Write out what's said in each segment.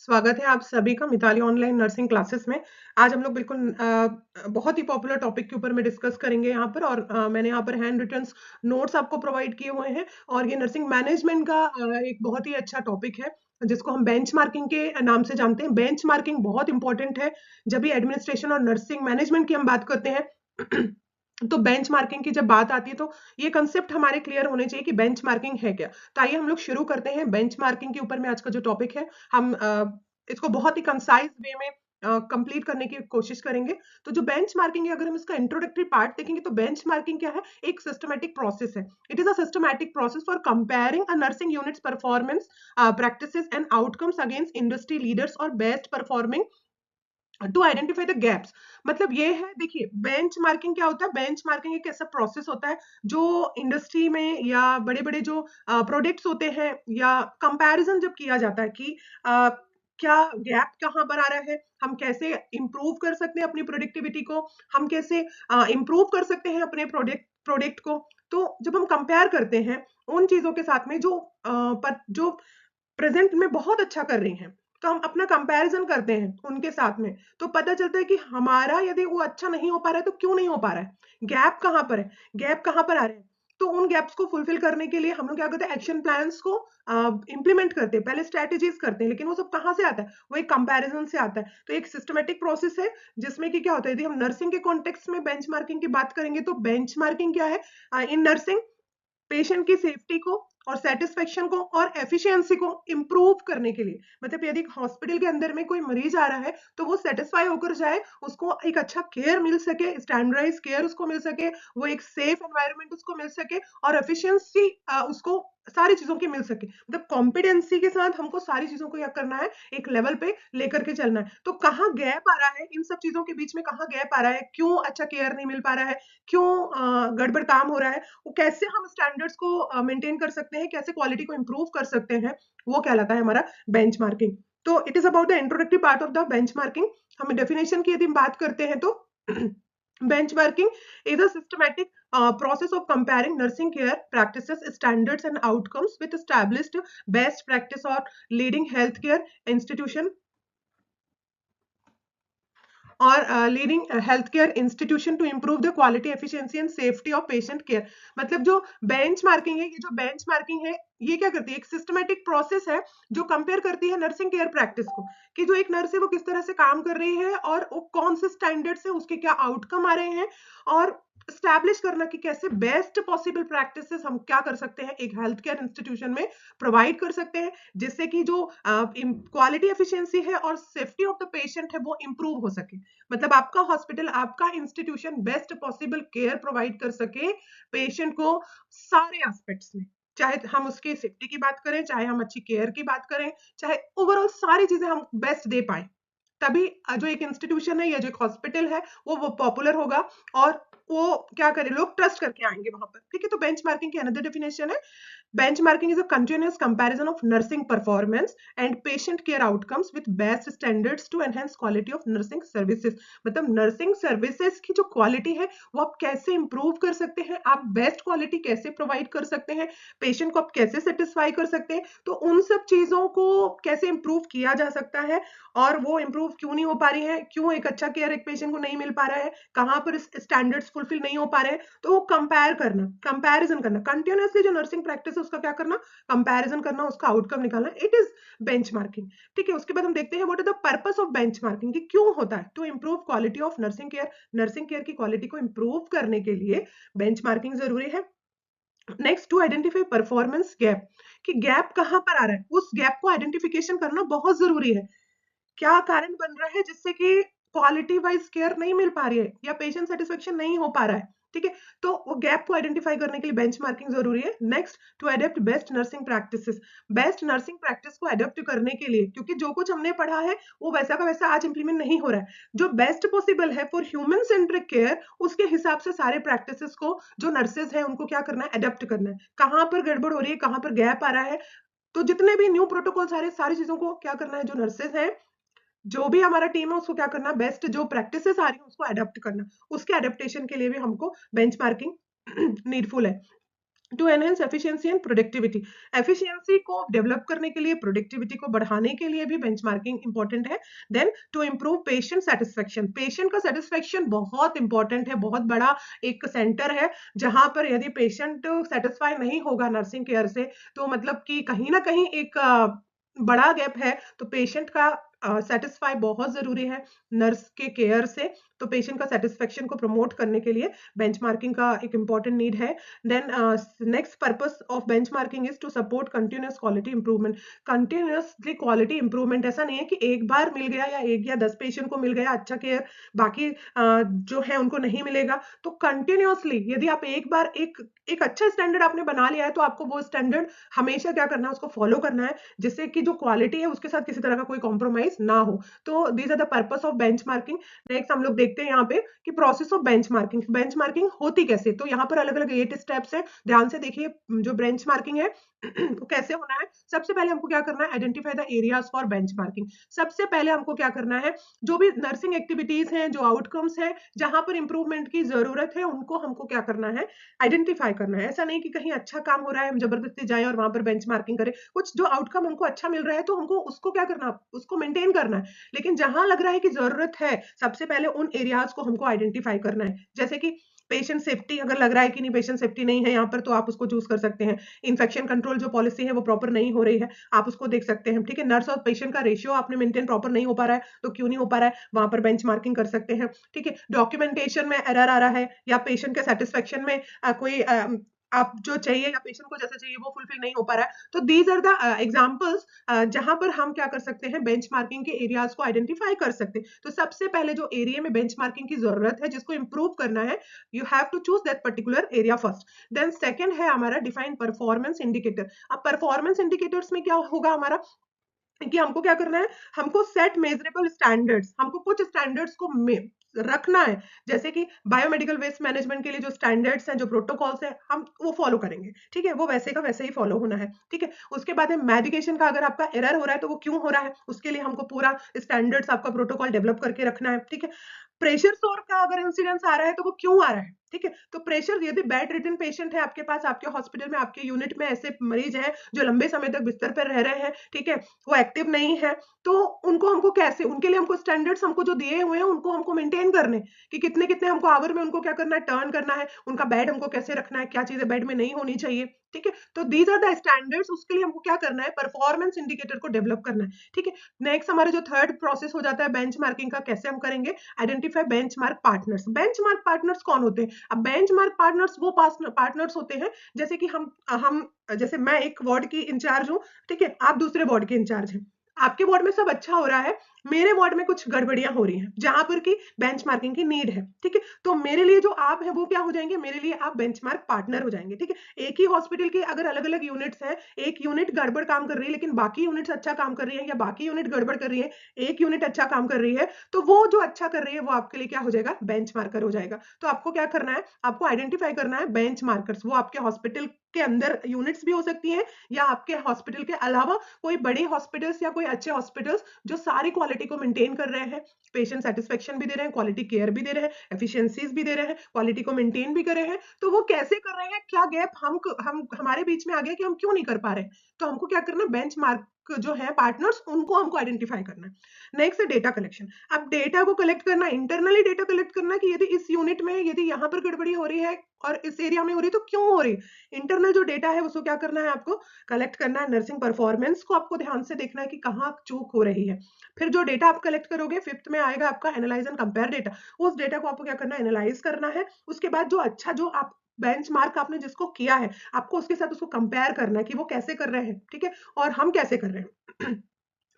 स्वागत है आप सभी का मिताली ऑनलाइन नर्सिंग क्लासेस में। आज हम लोग बिल्कुल बहुत ही पॉपुलर टॉपिक के ऊपर में डिस्कस करेंगे यहाँ पर और मैंने यहाँ पर हैंड रिटन नोट्स आपको प्रोवाइड किए हुए हैं और ये नर्सिंग मैनेजमेंट का एक बहुत ही अच्छा टॉपिक है जिसको हम बेंचमार्किंग के नाम से जानते हैं। बेंचमार्किंग बहुत इंपॉर्टेंट है जब भी एडमिनिस्ट्रेशन और नर्सिंग मैनेजमेंट की हम बात करते हैं। तो बेंचमार्किंग की जब बात आती है तो ये कंसेप्ट हमारे क्लियर होने चाहिए कि बेंचमार्किंग है क्या। तो आइए हम लोग शुरू करते हैं बेंचमार्किंग के ऊपर में। आज का जो टॉपिक है हम इसको बहुत ही कंसाइज वे में कंप्लीट करने की कोशिश करेंगे। तो जो बेंचमार्किंग है, अगर हम इसका इंट्रोडक्टरी पार्ट देखेंगे तो बेंचमार्किंग क्या है, एक सिस्टमैटिक प्रोसेस है। It is a systematic process for comparing a nursing units performance practices and outcomes against industry leaders और best performing to identify the gaps. मतलब ये है, देखिए बेंच मार्किंग क्या होता है। बेंच मार्किंग एक ऐसा प्रोसेस होता है जो इंडस्ट्री में या बड़े बड़े जो प्रोडक्ट्स होते हैं या कंपैरिजन जब किया जाता है कि क्या गैप कहाँ पर आ रहा है, हम कैसे इंप्रूव कर सकते हैं अपनी प्रोडक्टिविटी को, हम कैसे इंप्रूव कर सकते हैं अपने प्रोडक्ट को। तो जब हम कंपेयर करते हैं उन चीजों के साथ में जो प्रेजेंट में बहुत अच्छा कर रही हैं, तो हम अपना कंपैरिजन करते हैं उनके साथ में, तो पता चलता है कि हमारा यदि वो अच्छा नहीं हो पा रहा है तो क्यों नहीं हो पा रहा है, गैप कहाँ पर है, गैप कहाँ पर आ रहे हैं। तो उन गैप्स को फुलफिल करने के लिए हम लोग क्या करते हैं, एक्शन प्लान्स को इंप्लीमेंट करते हैं, पहले स्ट्रेटेजीज करते हैं। लेकिन वो सब कहाँ से आता है, वो एक कंपैरिजन से आता है। तो एक सिस्टमेटिक प्रोसेस है जिसमें कि क्या होता है, यदि हम नर्सिंग के कॉन्टेक्स्ट में बेंचमार्किंग की बात करेंगे तो बेंचमार्किंग क्या है, इन नर्सिंग पेशेंट की सेफ्टी को और सेटिस्फेक्शन को और एफिशिएंसी को इंप्रूव करने के लिए। मतलब यदि हॉस्पिटल के अंदर में कोई मरीज आ रहा है तो वो सेटिस्फाई होकर जाए, उसको एक अच्छा केयर मिल सके, स्टैंडर्डाइज केयर उसको मिल सके, वो एक सेफ एनवायरनमेंट उसको मिल सके और एफिशिएंसी उसको सारी चीजों की मिल सके। मतलब कॉम्पिटेंसी के साथ हमको सारी चीजों को क्या करना है, एक लेवल पे लेकर के चलना है। तो कहाँ गैप आ रहा है, इन सब चीजों के बीच में कहाँ गैप आ रहा है, क्यों अच्छा केयर नहीं मिल पा रहा है, क्यों गड़बड़ काम हो रहा है, वो कैसे हम स्टैंडर्ड्स को मेंटेन कर सकते हैं, कैसे क्वालिटी को इंप्रूव कर सकते हैं, वो कहलाता है हमारा बेंचमार्किंग। तो it is about the introductory part of the benchmarking. हम डेफिनेशन की यदि बात करते हैं तो benchmarking is a systematic process of comparing nursing care practices, standards and outcomes with established best practice or leading healthcare institution और leading health care institution to improve the quality, efficiency and safety of patient care. मतलब जो bench marking है, ये जो bench marking है ये क्या करती है, एक सिस्टमेटिक प्रोसेस है जो कंपेयर करती है नर्सिंग केयर प्रैक्टिस को, कि जो एक नर्स है वो किस तरह से काम कर रही है और वो कौन से स्टैंडर्ड्स है, उसके क्या आउटकम आ रहे हैं, और स्टैब्लिश करना कि कैसे बेस्ट पॉसिबल प्रैक्टिसेस हम क्या कर सकते हैं एक हेल्थ केयर इंस्टीट्यूशन में प्रोवाइड कर सकते हैं, जिससे कि जो क्वालिटी एफिशिएंसी है और सेफ्टी ऑफ द पेशेंट है वो इंप्रूव हो सके। मतलब आपका हॉस्पिटल, आपका institution best possible care provide कर सके पेशेंट को सारे एस्पेक्ट्स में, चाहे हम उसकी सेफ्टी की बात करें, चाहे हम अच्छी केयर की बात करें, चाहे ओवरऑल सारी चीजें हम बेस्ट दे पाए। तभी जो एक इंस्टीट्यूशन है या जो एक हॉस्पिटल है वो पॉपुलर होगा और वो क्या करे, लोग ट्रस्ट करके आएंगे वहां पर। ठीक है, तो बेंचमार्किंग की अनदर डेफिनेशन है, benchmarking is a continuous comparison of nursing performance and patient care outcomes with best standards to enhance quality of nursing services। मतलब नर्सिंग सर्विसेज की जो क्वालिटी है वो आप कैसे इंप्रूव कर सकते हैं, आप बेस्ट क्वालिटी कैसे प्रोवाइड कर सकते हैं, पेशेंट को आप कैसे सेटिस्फाई कर सकते हैं, तो उन सब चीजों को कैसे इंप्रूव किया जा सकता है और वो इंप्रूव क्यों नहीं हो पा रही है, क्यों एक अच्छा केयर एक पेशेंट को नहीं मिल पा रहा है, कहाँ पर स्टैंडर्ड्स फुलफिल नहीं हो पा रहे हैं, तो वो कंपेयर करना, कंपैरिजन करना, कंटिन्यूअसली जो नर्सिंग प्रैक्टिस है उसका क्या करना, कंपैरिजन करना, उसका आउटकम निकालना, इट इज बेंचमार्किंग। ठीक है, उसके बाद हम देखते हैं what is the purpose of benchmarking, कि क्यों होता है, to improve quality of nursing care. Nursing care की क्वालिटी को इंप्रूव करने के लिए बेंचमार्किंग जरूरी है। Next, to identify performance gap, कि गैप कहां पर आ रहा है, उस गैप को आइडेंटिफिकेशन करना बहुत जरूरी है। क्या कारण बन रहा है जिससे कि क्वालिटी वाइज केयर नहीं मिल पा रही है या पेशेंट सेटिस्फेक्शन नहीं हो पा रहा है। ठीक है, तो वो गैप को आइडेंटिफाई करने के लिए बेंचमार्किंग जरूरी है। Next, to adopt best nursing practices, best nursing practice को अडॉप्ट करने के लिए, क्योंकि जो कुछ हमने पढ़ा है वो वैसा का वैसा आज इंप्लीमेंट नहीं हो रहा है। जो बेस्ट पॉसिबल है फॉर ह्यूमन सेंट्रिक केयर, उसके हिसाब से सारे प्रैक्टिसेस को जो नर्सेज है उनको क्या करना है, अडॉप्ट करना है। कहाँ पर गड़बड़ हो रही है, कहाँ पर गैप आ रहा है, तो जितने भी न्यू प्रोटोकॉल सारी चीजों को क्या करना है, जो नर्सेज हैं, जो भी हमारा टीम है उसको क्या करना, बेस्ट जो प्रैक्टिसेस आ रही है उसको अडॉप्ट करना, उसके अडेप्टेशन के लिए भी हमको बेंचमार्किंग नीडफुल है। To enhance efficiency and productivity, efficiency को डेवलप करने के लिए, प्रोडक्टिविटी को बढ़ाने के लिए भी बेंचमार्किंग इंपॉर्टेंट है। Then to improve patient satisfaction, patient का सेटिस्फेक्शन बहुत इंपॉर्टेंट है, बहुत बड़ा एक सेंटर है जहां पर यदि पेशेंट सेटिस्फाई नहीं होगा नर्सिंग केयर से, तो मतलब कि कहीं ना कहीं एक बड़ा गैप है। तो पेशेंट का सेटिस्फाई बहुत जरूरी है नर्स के केयर से। तो पेशेंट का सेटिस्फेक्शन को प्रमोट करने के लिए बेंचमार्किंग का एक इंपॉर्टेंट नीड है। Then next purpose of benchmarking is to support continuous quality improvement, continuously quality improvement. ऐसा नहीं है कि एक बार मिल गया या एक या 10 पेशेंट को मिल गया अच्छा केयर, बाकी जो है उनको नहीं मिलेगा। तो कंटिन्यूअसली यदि आप एक बार एक अच्छा स्टैंडर्ड आपने बना लिया है, तो आपको वो स्टैंडर्ड हमेशा क्या करना है, उसको फॉलो करना है, जिससे कि जो क्वालिटी है उसके साथ किसी तरह का कोई कॉम्प्रोमाइज ना हो। तो these are the purpose of benchmarking. Next हम लोग देखते हैं यहाँ पे कि प्रोसेस ऑफ बेंचमार्किंग, बेंचमार्किंग होती कैसे। तो यहाँ पर अलग अलग 8 स्टेप्स हैं, ध्यान से देखिए। जो बेंचमार्किंग है वो कैसे होना है। सबसे पहले हमको क्या करना है, identify the areas for benchmarking. सबसे पहले हमको क्या करना है, जो भी नर्सिंग एक्टिविटीज हैं, जो आउटकम्स हैं, जहां पर इंप्रूवमेंट की जरूरत है, उनको हमको क्या करना है, आइडेंटिफाई करना है। ऐसा नहीं कि कहीं अच्छा काम हो रहा है हम जबरदस्ती जाएं और वहां पर बेंचमार्किंग करें। कुछ जो आउटकम हमको अच्छा मिल रहा है तो हमको उसको क्या करना, उसको मेंटेन करना है। लेकिन जहां लग रहा है कि जरूरत है, सबसे पहले उन एरियाज को हमको आइडेंटिफाई करना है। जैसे कि पेशेंट सेफ्टी, अगर लग रहा है कि नहीं पेशेंट सेफ्टी नहीं है यहाँ पर, तो आप उसको चूज कर सकते हैं। इन्फेक्शन कंट्रोल जो पॉलिसी है वो प्रॉपर नहीं हो रही है, आप उसको देख सकते हैं। ठीक है, नर्स और पेशेंट का रेशियो आपने मेंटेन प्रॉपर नहीं हो पा रहा है, तो क्यों नहीं हो पा रहा है, वहां पर बेंचमार्किंग कर सकते हैं। ठीक है, डॉक्यूमेंटेशन में एरर आ रहा है, या पेशेंट के सेटिस्फेक्शन में कोई आप जो चाहिए या पेशेंट को जैसा चाहिए वो फुलफिल नहीं हो पा रहा है। तो दीज आर द एग्जांपल्स जहां पर हम क्या कर सकते हैं, बेंचमार्किंग के एरियाज को आइडेंटिफाई कर सकते हैं। तो सबसे पहले जो एरिया में बेंचमार्किंग की जरूरत है, जिसको इंप्रूव करना है, you have to choose that particular area first. Then second है हमारा डिफाइन परफॉर्मेंस इंडिकेटर। अब परफॉर्मेंस इंडिकेटर्स में क्या होगा हमारा, कि हमको क्या करना है, हमको सेट मेजरेबल स्टैंडर्ड्स, हमको कुछ स्टैंडर्ड्स को रखना है। जैसे कि बायोमेडिकल वेस्ट मैनेजमेंट के लिए जो स्टैंडर्ड्स हैं, जो प्रोटोकॉल्स हैं, हम वो फॉलो करेंगे। ठीक है, वो वैसे का वैसे ही फॉलो होना है। ठीक है, उसके बाद है मेडिकेशन का अगर आपका एरर हो रहा है तो वो क्यों हो रहा है, उसके लिए हमको पूरा स्टैंडर्ड्स आपका प्रोटोकॉल डेवलप करके रखना है। ठीक है, प्रेशर सोर का अगर इंसिडेंस आ रहा है तो वो क्यों आ रहा है। ठीक है, तो प्रेशर, यदि बेड रिटन पेशेंट है आपके पास, आपके हॉस्पिटल में, आपके यूनिट में ऐसे मरीज हैं जो लंबे समय तक बिस्तर पर रह रहे हैं, ठीक है, वो एक्टिव नहीं है, तो उनको हमको कैसे, उनके लिए हमको स्टैंडर्ड्स हमको जो दिए हुए हैं उनको हमको मेंटेन करने, कि कितने कितने हमको आवर में उनको क्या करना है, टर्न करना है, उनका बेड हमको कैसे रखना है, क्या चीजें बेड में नहीं होनी चाहिए। ठीक है, तो दीज आर द स्टैंडर्ड्स, उसके लिए हमको क्या करना है, परफॉर्मेंस इंडिकेटर को डेवलप करना है। ठीक है, नेक्स्ट हमारा जो थर्ड प्रोसेस हो जाता है बेंचमार्किंग का, कैसे हम करेंगे, identify benchmark partners. Benchmark partners कौन होते हैं, अब बेंचमार्क पार्टनर्स वो पार्टनर्स होते हैं, जैसे कि हम जैसे मैं एक वार्ड की इंचार्ज हूँ, ठीक है, आप दूसरे वार्ड के इंचार्ज हैं, आपके वार्ड में सब अच्छा हो रहा है, मेरे वार्ड में कुछ गड़बड़ियां हो रही हैं जहां पर की बेंचमार्किंग की नीड है। ठीक है, तो मेरे लिए जो आप है वो क्या हो जाएंगे, मेरे लिए आप बेंचमार्क पार्टनर हो जाएंगे। ठीक है, एक ही हॉस्पिटल के अगर अलग अलग यूनिट्स हैं, एक यूनिट गड़बड़ काम कर रही है लेकिन बाकी यूनिट्स अच्छा काम कर रही है, या बाकी यूनिट गड़बड़ कर रही है, एक यूनिट अच्छा काम कर रही है, तो वो जो अच्छा कर रही है वो आपके लिए क्या हो जाएगा, बेंच मार्कर हो जाएगा। तो आपको क्या करना है, आपको आइडेंटिफाई करना है बेंच मार्कर्स। वो आपके हॉस्पिटल के अंदर यूनिट्स भी हो सकती हैं, या आपके हॉस्पिटल के अलावा कोई बड़े हॉस्पिटल्स या कोई अच्छे हॉस्पिटल्स जो सारी क्वालिटी को मेंटेन कर रहे हैं, पेशेंट सेटिस्फेक्शन भी दे रहे हैं, क्वालिटी केयर भी दे रहे हैं, एफिशिएंसीज भी दे रहे हैं, क्वालिटी को मेंटेन भी कर रहे हैं। तो वो कैसे कर रहे हैं, क्या गैप हम हमारे बीच में आ गया कि हम क्यों नहीं कर पा रहे हैं, तो हमको क्या करना है, बेंच मार्क जो है पार्टनर्स, उनको हमको आइडेंटिफाई करना है। नेक्स्ट है डेटा कलेक्शन। अब डेटा को कलेक्ट करना, इंटरनली डेटा कलेक्ट करना, कि यदि इस यूनिट में यदि यहाँ पर गड़बड़ी हो रही है और इस एरिया में हो रही है तो क्यों हो रही है। इंटरनल जो डेटा है उसको क्या करना है, आपको कलेक्ट करना है। नर्सिंग परफॉर्मेंस को आपको ध्यान से देखना है कि कहाँ चूक हो रही है। फिर जो डेटा आप कलेक्ट करोगे, फिफ्थ में आएगा आपका एनालाइज एंड कंपेयर डेटा। उस डेटा को आपको क्या करना है, एनालाइज करना है। उसके बाद जो अच्छा, जो आप बेंचमार्क आपने जिसको किया है, आपको उसके साथ उसको कंपेयर करना है कि वो कैसे कर रहे हैं, ठीक है, और हम कैसे कर रहे हैं।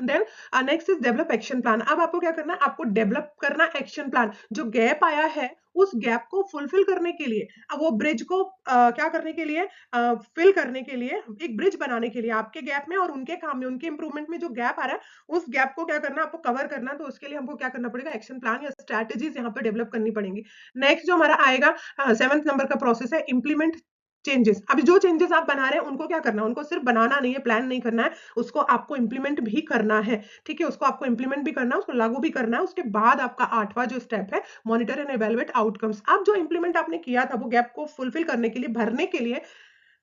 Then next is develop action plan. अब आपको क्या करना है, आपको डेवलप करना एक्शन प्लान। जो गैप आया है उस गैप को फुलफिल करने के लिए, अब वो ब्रिज को क्या करने के लिए, फिल करने के लिए, एक ब्रिज बनाने के लिए आपके गैप में और उनके काम में, उनके इंप्रूवमेंट में जो गैप आ रहा है, उस गैप को क्या करना है, आपको कवर करना है। तो उसके लिए हमको क्या करना पड़ेगा, एक्शन प्लान या स्ट्रैटेजीज यहाँ पे डेवलप करनी पड़ेंगी। नेक्स्ट जो हमारा आएगा, 7th नंबर का प्रोसेस है इंप्लीमेंट चेंजेस। अभी जो चेंजेस आप बना रहे हैं उनको क्या करना है, उनको सिर्फ बनाना नहीं है, प्लान नहीं करना है, उसको आपको इंप्लीमेंट भी करना है। ठीक है, उसको आपको इंप्लीमेंट भी करना है, उसको लागू भी करना है। उसके बाद आपका 8वां जो स्टेप है, मॉनिटर एंड इवैल्यूएट आउटकम्स। अब जो इंप्लीमेंट आपने किया था वो गैप को फुलफिल करने के लिए, भरने के लिए,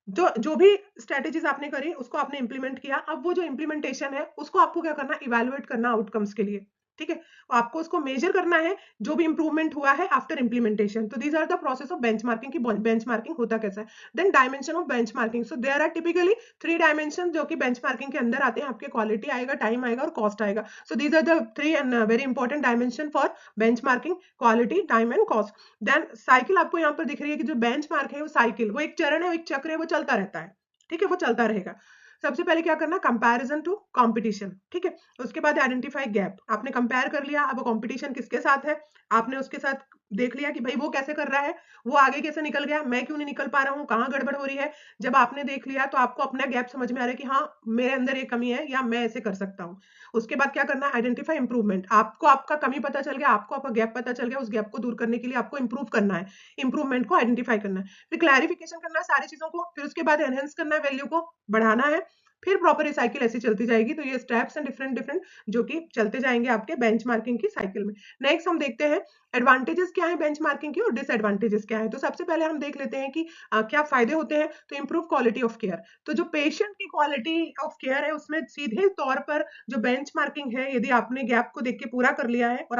जो भी स्ट्रेटेजीज आपने करी उसको आपने इंप्लीमेंट किया, अब वो जो इंप्लीमेंटेशन है उसको आपको क्या करना, इवैल्यूएट करना आउटकम्स के लिए, ठीक है, आपको उसको मेजर करना है जो भी इंप्रूवमेंट हुआ है आफ्टर इंप्लीमेंटेशन। तो these are the process of benchmarking की बेंचमार्किंग होता कैसा है। Then dimension of benchmarking, so there are typically 3 dimension जो कि बेंचमार्किंग के अंदर आते हैं, आपके क्वालिटी आएगा, टाइम आएगा और कॉस्ट आएगा। So these are the 3 and very important dimension for benchmarking, quality, time and cost. Then cycle आपको यहाँ पर दिख रही है कि जो बेंचमार्क है वो साइकिल, वो एक चरण है, वो एक चक्र है, वो चलता रहता है, ठीक है, वो चलता रहेगा। सबसे पहले क्या करना, कंपैरिजन टू कंपटीशन, ठीक है, उसके बाद आइडेंटिफाई गैप, आपने कंपेयर कर लिया, अब कंपटीशन किसके साथ है, आपने उसके साथ देख लिया कि भाई वो कैसे कर रहा है, वो आगे कैसे निकल गया, मैं क्यों नहीं निकल पा रहा हूँ, कहाँ गड़बड़ हो रही है। जब आपने देख लिया तो आपको अपना गैप समझ में आ रहा है कि हाँ मेरे अंदर ये कमी है या मैं ऐसे कर सकता हूँ। उसके बाद क्या करना है, आइडेंटिफाई इंप्रूवमेंट, आपको आपका कमी पता चल गया, आपको आपका गैप पता चल गया, उस गैप को दूर करने के लिए आपको इंप्रूव करना है, इंप्रूवमेंट को आइडेंटिफाई करना है, फिर क्लैरिफिकेशन करना है सारी चीजों को, फिर उसके बाद एनहेंस करना है, वैल्यू को बढ़ाना है, फिर प्रॉपर ये साइकिल ऐसी चलती जाएगी। तो ये स्टेप्स हैं डिफरेंट डिफरेंट जो कि चलते जाएंगे आपके बेंचमार्किंग की साइकिल में। नेक्स्ट हम देखते हैं एडवांटेजेस क्या है बेंचमार्किंग की और डिसएडवांटेजेस क्या है। तो सबसे पहले हम देख लेते हैं कि क्या फायदे होते हैं। तो इंप्रूव क्वालिटी ऑफ केयर, तो जो पेशेंट की क्वालिटी ऑफ केयर है उसमें सीधे तौर पर जो बेंचमार्किंग है, यदि आपने गैप को देख के पूरा कर लिया है और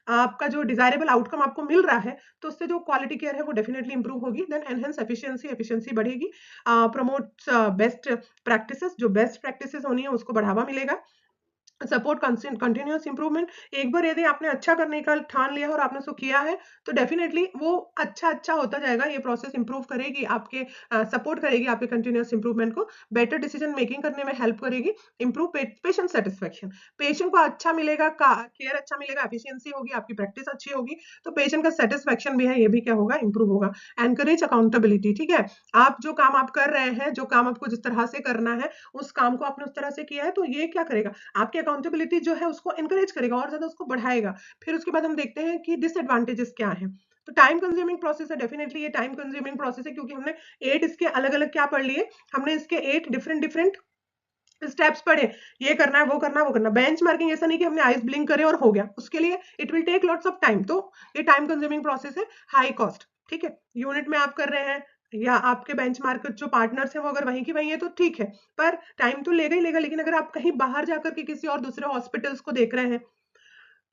आपका जो डिजायरेबल आउटकम आपको मिल रहा है, तो उससे जो क्वालिटी केयर है वो डेफिनेटली इंप्रूव होगी। देन एनहेंस एफिशिएंसी, एफिशिएंसी बढ़ेगी, प्रमोट्स बेस्ट प्रैक्टिसेस, जो बेस्ट प्रैक्टिसेस होनी है उसको बढ़ावा मिलेगा, सपोर्ट कंटिन्यूअस इंप्रूवमेंट। एक बार यदि आपने अच्छा करने का ठान लिया और आपने उसको किया है तो डेफिनेटली वो अच्छा अच्छा होता जाएगा, ये प्रोसेस इंप्रूव करेगी आपके, सपोर्ट करेगी आपके कंटिन्यूअस इंप्रूवमेंट को, बेटर डिसीजन मेकिंग करने में हेल्प करेगी, इंप्रूव पेशेंट सेटिस्फेक्शन, पेशेंट को अच्छा मिलेगा, केयर अच्छा मिलेगा, एफिशिएंसी होगी, आपकी प्रैक्टिस अच्छी होगी, तो पेशेंट का सेटिस्फेक्शन भी है ये भी क्या होगा, इंप्रूव होगा। एनकरेज अकाउंटेबिलिटी, ठीक है, आप जो काम आप कर रहे हैं, जो काम आपको जिस तरह से करना है उस काम को आपने उस तरह से किया है, तो ये क्या करेगा, आपकी अकाउंटेबिलिटी जो है उसको एनकरेज करेगा और ज्यादा उसको बढ़ाएगा। फिर उसके बाद हम देखते हैं कि डिसएडवांटेजेस क्या है। तो टाइम कंज्यूमिंग प्रोसेस है, डेफिनेटली ये टाइम कंज्यूमिंग प्रोसेस है, क्योंकि हमने 8 इसके अलग अलग क्या पढ़ लिए, हमने इसके 8 डिफरेंट डिफरेंट स्टेप्स पढ़े, ये करना है, वो करना है, वो करना। बेंच मार्किंग ऐसा नहीं कि हमने आइस ब्लिंक करे और हो गया, उसके लिए it will take lots of time, तो ये टाइम कंज्यूमिंग प्रोसेस है, हाई कॉस्ट, ठीक है, यूनिट में आप कर रहे हैं या आपके बेंचमार्क जो पार्टनर्स हैं वो अगर वहीं की वहीं है तो ठीक है, पर टाइम तो लेगा ही लेगा। लेकिन अगर आप कहीं बाहर जाकर के किसी और दूसरे हॉस्पिटल्स को देख रहे हैं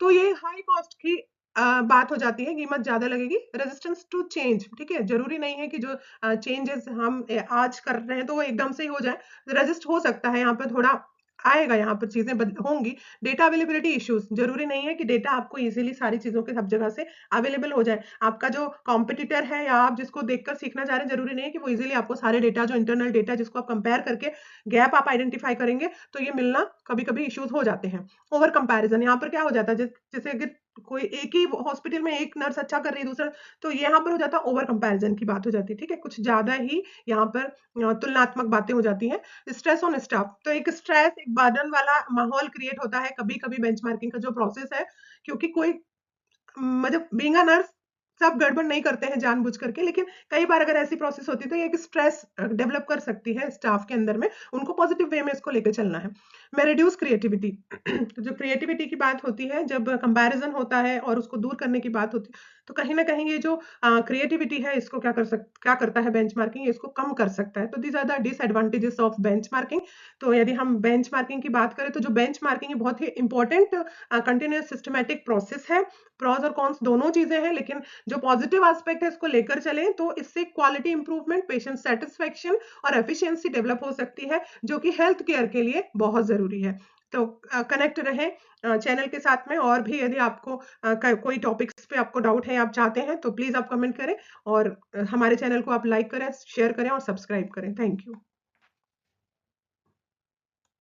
तो ये हाई कॉस्ट की बात हो जाती है, कीमत ज्यादा लगेगी। रेजिस्टेंस टू चेंज, ठीक है, जरूरी नहीं है कि जो चेंजेस हम आज कर रहे हैं तो वो एकदम से ही हो जाए, रेजिस्ट हो सकता है, यहाँ पर थोड़ा आएगा, यहाँ पर चीजें होंगी। डेटा अवेलेबिलिटी इश्यूज, जरूरी नहीं है कि डेटा आपको इजीली सारी चीजों के सब जगह से अवेलेबल हो जाए। आपका जो कॉम्पिटिटर है या आप जिसको देखकर सीखना चाह रहे हैं, जरूरी नहीं है कि वो इजीली आपको सारे डेटा, जो इंटरनल डेटा जिसको आप कंपेयर करके गैप आप आइडेंटिफाई करेंगे, तो ये मिलना कभी कभी इश्यूज हो जाते हैं। ओवर कंपैरिजन, यहाँ पर क्या हो जाता है, जैसे अगर कोई एक ही हॉस्पिटल में एक नर्स अच्छा कर रही है, दूसरा, तो यहाँ पर हो जाता है ओवर कंपैरिजन की बात हो जाती है, ठीक है, कुछ ज्यादा ही यहाँ पर तुलनात्मक बातें हो जाती हैं। स्ट्रेस ऑन स्टाफ, तो एक स्ट्रेस, एक बर्डन वाला माहौल क्रिएट होता है कभी कभी बेंचमार्किंग का जो प्रोसेस है, क्योंकि कोई मतलब बीइंग अ नर्स सब गड़बड़ नहीं करते हैं जानबूझ करके, लेकिन कई बार अगर ऐसी प्रोसेस होती है तो ये एक स्ट्रेस डेवलप कर सकती है स्टाफ के अंदर में, उनको पॉजिटिव वे में इसको लेकर चलना है। मैं रिड्यूस क्रिएटिविटी तो जो क्रिएटिविटी की बात होती है, जब कंपैरिजन होता है और उसको दूर करने की बात होती है, तो कहीं ना कहीं ये जो क्रिएटिविटी है इसको क्या करता है बेंचमार्किंग, इसको कम कर सकता है। तो these are the disadvantages of benchmarking. तो यदि हम बेंचमार्किंग की बात करें तो जो बेंचमार्किंग है बहुत ही इंपॉर्टेंट कंटिन्यूअस सिस्टमैटिक प्रोसेस है, प्रॉस और कॉन्स दोनों चीजें हैं, लेकिन जो पॉजिटिव एस्पेक्ट है इसको लेकर चलें तो इससे क्वालिटी इंप्रूवमेंट, पेशेंट सेटिस्फेक्शन और एफिशिएंसी डेवलप हो सकती है, जो कि हेल्थ केयर के लिए बहुत जरूरी है। तो कनेक्ट रहें चैनल के साथ में, और भी यदि आपको कोई टॉपिक्स पे आपको डाउट है, आप चाहते हैं, तो प्लीज आप कमेंट करें, और हमारे चैनल को आप लाइक करें, शेयर करें और सब्सक्राइब करें। Thank you.